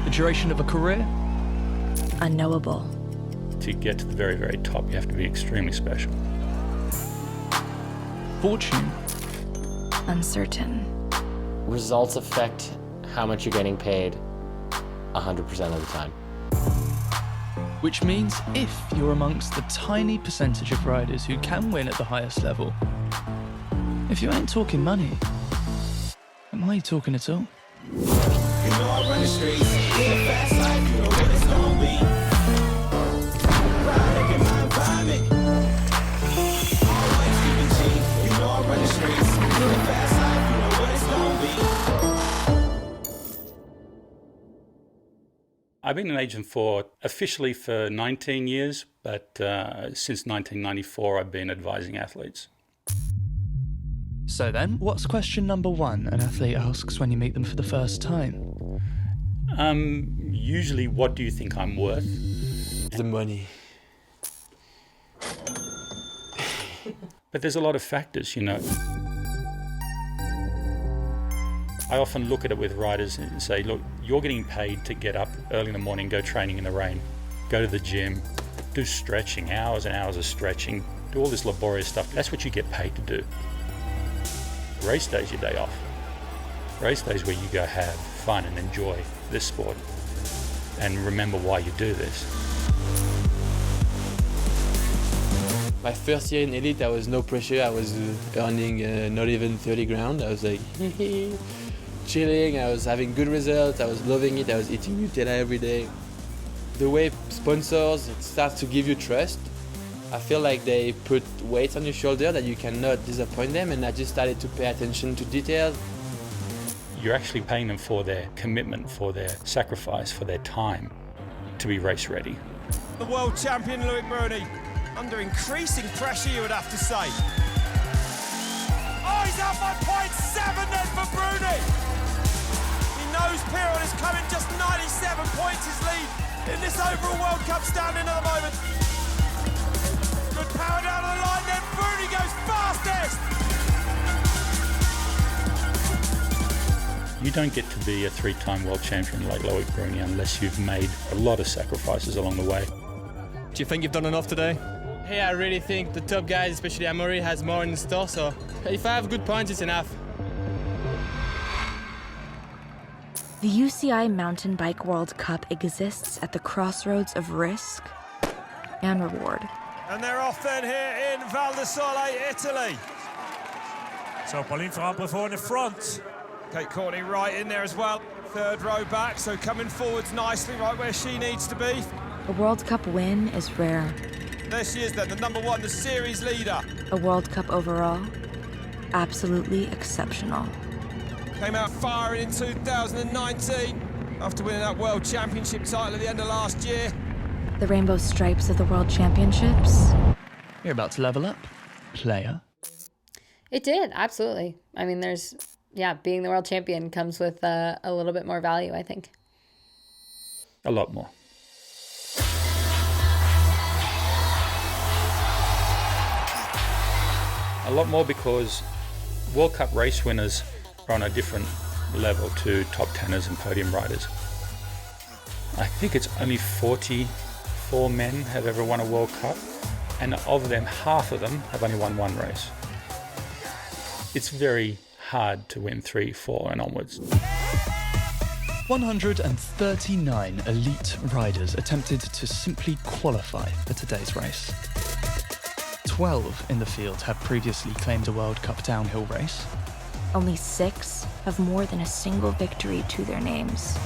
The duration of a career? Unknowable. To get to the very, very top, you have to be extremely special. Fortune? Uncertain. Results affect how much you're getting paid 100% of the time. Which means if you're amongst the tiny percentage of riders who can win at the highest level, if you ain't talking money, am I talking at all? You know I run the streets, in a fast life, you know what it's gonna be. Ride up in my environment. Always keeping G, you know I run the streets, in a fast life, you know what it's gonna be. I've been an agent officially for 19 years, but since 1994 I've been advising athletes. So then, what's question number one an athlete asks when you meet them for the first time? Usually, what do you think I'm worth? The money. But there's a lot of factors, you know. I often look at it with riders and say, look, you're getting paid to get up early in the morning, go training in the rain, go to the gym, do stretching, hours and hours of stretching, do all this laborious stuff. That's what you get paid to do. Race day's your day off. Race day's where you go have fun and enjoy this sport and remember why you do this. My first year in Elite, there was no pressure. I was earning not even 30 grand. I was like, chilling. I was having good results. I was loving it. I was eating Nutella every day. The way sponsors start to give you trust, I feel like they put weights on your shoulder that you cannot disappoint them, and I just started to pay attention to details. You're actually paying them for their commitment, for their sacrifice, for their time to be race ready. The world champion Loic Bruni, under increasing pressure you would have to say. Oh, he's out by 0.7 then for Bruni. He knows Piron is coming just 97 points his lead in this overall World Cup standing at the moment. Good power down the line, then Bruni goes fastest! You don't get to be a three-time world champion like Loic Bruni unless you've made a lot of sacrifices along the way. Do you think you've done enough today? Hey, I really think the top guys, especially Amaury, has more in store, so if I have good points, it's enough. The UCI Mountain Bike World Cup exists at the crossroads of risk and reward. And they're off then here in Val di Sole, Italy. So Pauline Ferrand before in the front. Kate Courtney right in there as well. Third row back, so coming forwards nicely, right where she needs to be. A World Cup win is rare. There she is then, the number one, the series leader. A World Cup overall, absolutely exceptional. Came out firing in 2019 after winning that World Championship title at the end of last year. The rainbow stripes of the World Championships. You're about to level up, player. It did, absolutely. I mean, being the world champion comes with a little bit more value, I think. A lot more. A lot more because World Cup race winners are on a different level to top tenners and podium riders. I think it's only 44 men have ever won a World Cup, and of them, half of them have only won one race. It's very hard to win 3, 4 and onwards. 139 elite riders attempted to simply qualify for today's race. 12 in the field have previously claimed a World Cup downhill race. Only 6 have more than a single victory to their names.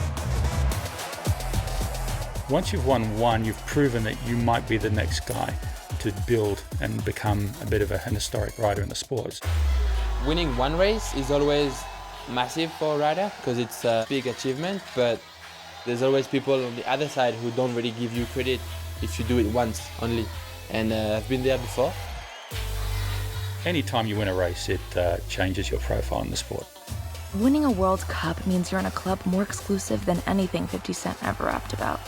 Once you've won one, you've proven that you might be the next guy to build and become a bit of an historic rider in the sports. Winning one race is always massive for a rider because it's a big achievement, but there's always people on the other side who don't really give you credit if you do it once only. And I've been there before. Anytime you win a race, it changes your profile in the sport. Winning a World Cup means you're in a club more exclusive than anything 50 Cent ever rapped about.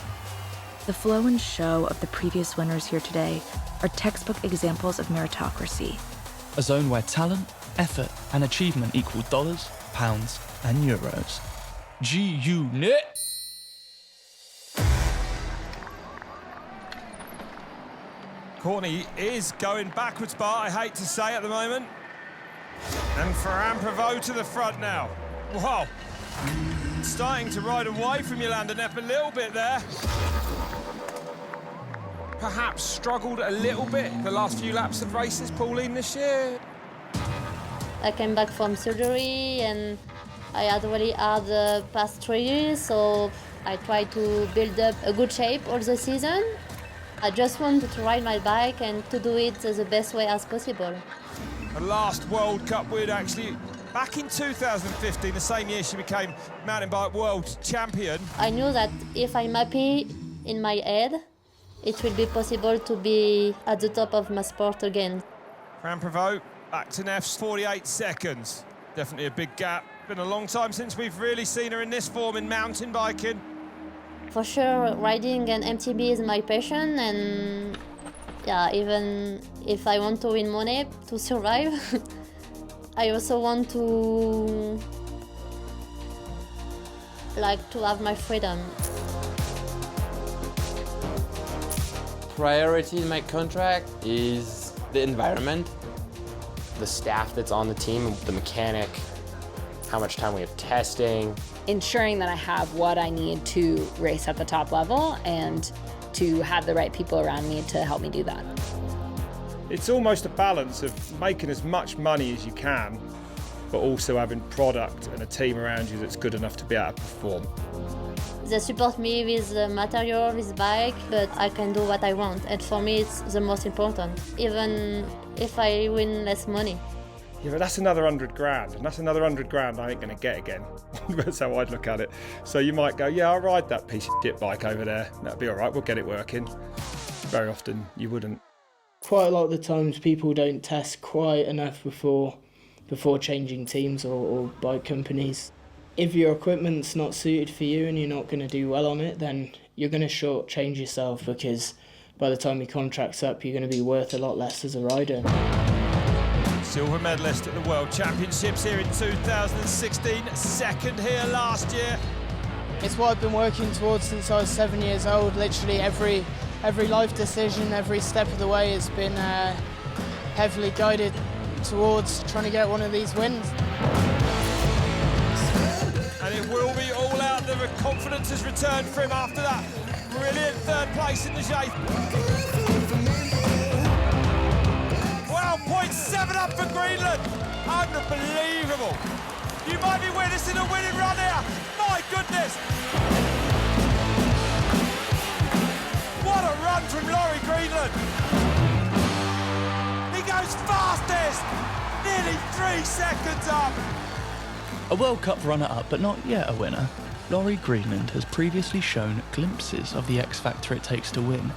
The flow and show of the previous winners here today are textbook examples of meritocracy. A zone where talent, effort, and achievement equal dollars, pounds, and euros. G-Unit! Courtney is going backwards, Bart, I hate to say at the moment. And Ferran Prevot to the front now. Wow. Starting to ride away from Jolanda Neff a little bit there. Perhaps struggled a little bit the last few laps of races, Pauline, this year. I came back from surgery and I had really hard the past 3 years, so I tried to build up a good shape all the season. I just wanted to ride my bike and to do it the best way as possible. The last World Cup win, actually, back in 2015, the same year she became mountain bike world champion. I knew that if I'm happy in my head, it will be possible to be at the top of my sport again. Ferran Prevot back to Neff's 48 seconds. Definitely a big gap. Been a long time since we've really seen her in this form in mountain biking. For sure, riding and MTB is my passion, and yeah, even if I want to win money to survive, I also want to have my freedom. Priority in my contract is the environment. The staff that's on the team, the mechanic, how much time we have testing. Ensuring that I have what I need to race at the top level and to have the right people around me to help me do that. It's almost a balance of making as much money as you can, but also having product and a team around you that's good enough to be able to perform. They support me with the material, with bike, but I can do what I want. And for me, it's the most important, even if I win less money. Yeah, but that's another 100 grand, and that's another 100 grand I ain't going to get again. That's how I'd look at it. So you might go, yeah, I'll ride that piece of shit bike over there. That'll be all right, we'll get it working. Very often, you wouldn't. Quite a lot of the times, people don't test quite enough before changing teams or bike companies. If your equipment's not suited for you and you're not going to do well on it, then you're going to shortchange yourself, because by the time your contract's up, you're going to be worth a lot less as a rider. Silver medalist at the World Championships here in 2016, second here last year. It's what I've been working towards since I was 7 years old. Literally every life decision, every step of the way has been heavily guided towards trying to get one of these wins. And it will be all out. The confidence has returned for him after that brilliant third place in the Jay. Wow, 0.7 up for Greenland. Unbelievable. You might be witnessing a winning run here. My goodness. What a run from Laurie Greenland. He goes fastest. Nearly 3 seconds up. A World Cup runner-up, but not yet a winner, Laurie Greenland has previously shown glimpses of the X factor it takes to win.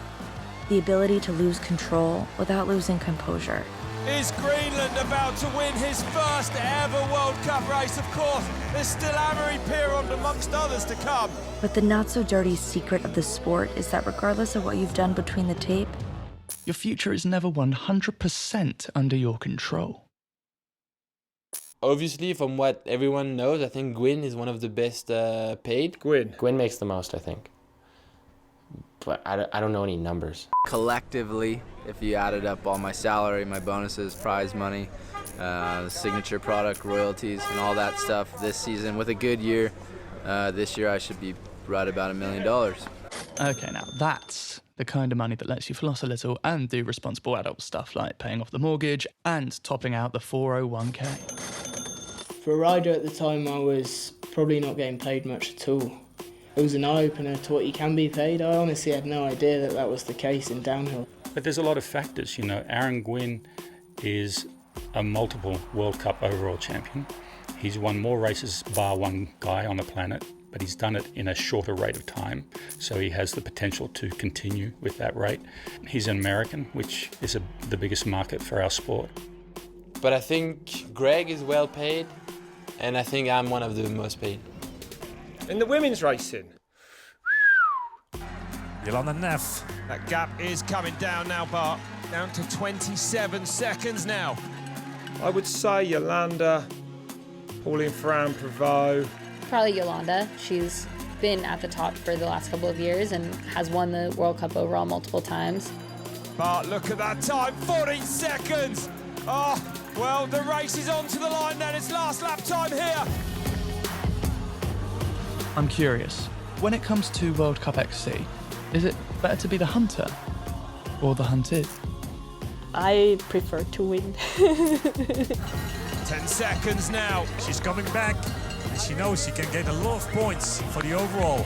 The ability to lose control without losing composure. Is Greenland about to win his first ever World Cup race? Of course, there's still Amory Pierrond amongst others to come. But the not-so-dirty secret of the sport is that regardless of what you've done between the tape, your future is never 100% under your control. Obviously, from what everyone knows, I think Gwyn is one of the best paid. Gwyn makes the most, I think. But I don't know any numbers. Collectively, if you added up all my salary, my bonuses, prize money, signature product, royalties, and all that stuff this season, with a good year, this year I should be right about $1 million. Okay, now that's the kind of money that lets you floss a little and do responsible adult stuff like paying off the mortgage and topping out the 401k. For a rider at the time, I was probably not getting paid much at all. It was an eye-opener to what you can be paid. I honestly had no idea that was the case in downhill. But there's a lot of factors, you know. Aaron Gwyn is a multiple World Cup overall champion. He's won more races bar one guy on the planet, but he's done it in a shorter rate of time, so he has the potential to continue with that rate. He's an American, which is the biggest market for our sport. But I think Greg is well paid, and I think I'm one of the most paid. In the women's racing, Jolanda Neff. that gap is coming down now, Bart. Down to 27 seconds now. I would say Jolanda, Pauline Ferran Prevot. Probably Jolanda. She's been at the top for the last couple of years and has won the World Cup overall multiple times. But look at that time, 14 seconds. Oh, well, the race is on to the line then. It's last lap time here. I'm curious, when it comes to World Cup XC, is it better to be the hunter or the hunted? I prefer to win. 10 seconds now. She's coming back and she knows she can get a lot of points for the overall.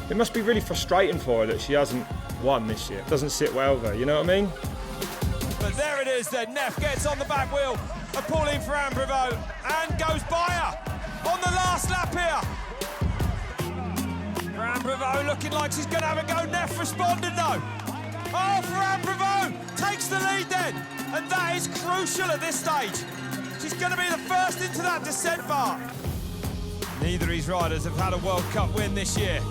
It must be really frustrating for her that she hasn't won this year. It doesn't sit well with her, you know what I mean? But there it is then. Neff gets on the back wheel of Pauline Ferrand-Prévot and goes by her on the last lap here. Ferrand-Prévot looking like she's going to have a go. Neff responded though. Oh, Ferrand-Prévot takes the lead then. And that is crucial at this stage. She's going to be the first into that descent bar. Neither of these riders have had a World Cup win this year.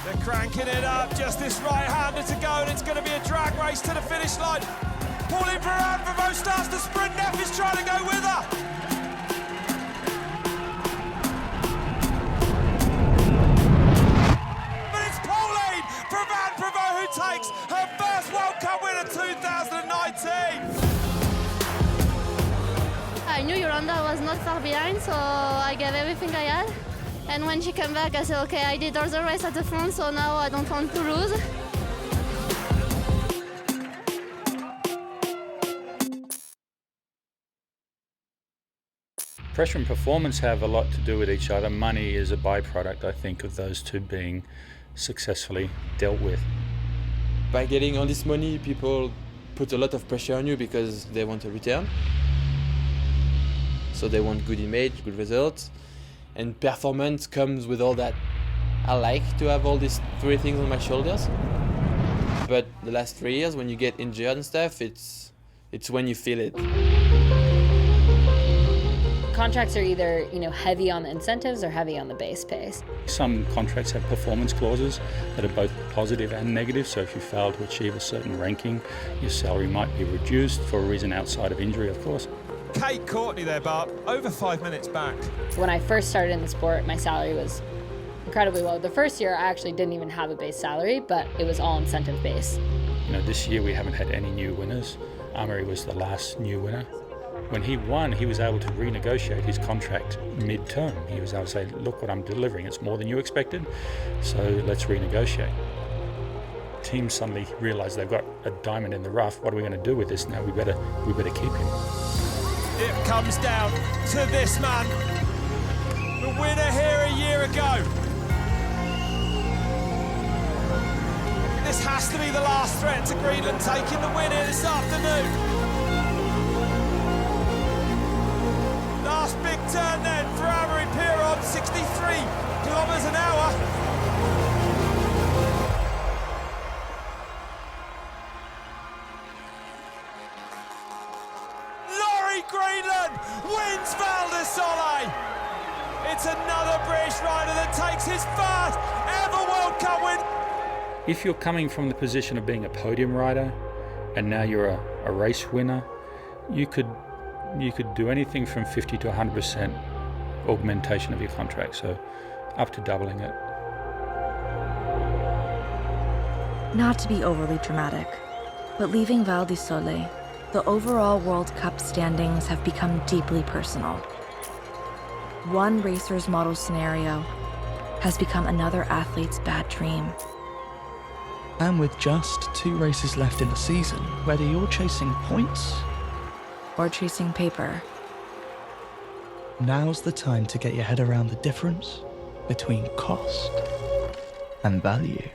They're cranking it up, just this right-hander to go, and it's going to be a drag race to the finish line. Pauline Ferrand-Prévot starts to sprint, Neff is trying to go with her. But it's Pauline Ferrand-Prévot who takes her first World Cup win of 2019. I knew Yolanda was not far behind, so I gave everything I had. And when she came back, I said, okay, I did all the race at the front, so now I don't want to lose. Pressure and performance have a lot to do with each other. Money is a byproduct, I think, of those two being successfully dealt with. By getting all this money, people put a lot of pressure on you because they want a return. So they want good image, good results. And performance comes with all that. I like to have all these three things on my shoulders. But the last 3 years, when you get injured and stuff, it's when you feel it. Contracts are either, heavy on the incentives or heavy on the base pay. Some contracts have performance clauses that are both positive and negative, so if you fail to achieve a certain ranking, your salary might be reduced for a reason outside of injury, of course. Kate Courtney there, Barb, over 5 minutes back. When I first started in the sport, my salary was incredibly low. The first year, I actually didn't even have a base salary, but it was all incentive based. This year we haven't had any new winners. Amaury was the last new winner. When he won, he was able to renegotiate his contract mid-term. He was able to say, look what I'm delivering, it's more than you expected, so let's renegotiate. Teams suddenly realise they've got a diamond in the rough. What are we going to do with this now? We better keep him. It comes down to this man, the winner here a year ago. This has to be the last threat to Greenland taking the win here this afternoon. Last big turn then for Amaury-Pierron, 63 kilometres an hour. Greenland wins Val di Sole. It's another British rider that takes his first ever World Cup win. If you're coming from the position of being a podium rider and now you're a race winner, you could do anything from 50 to 100% augmentation of your contract, so up to doubling it. Not to be overly dramatic, but leaving Val di Sole, the overall World Cup standings have become deeply personal. One racer's model scenario has become another athlete's bad dream. And with just 2 races left in the season, whether you're chasing points or chasing paper, now's the time to get your head around the difference between cost and value.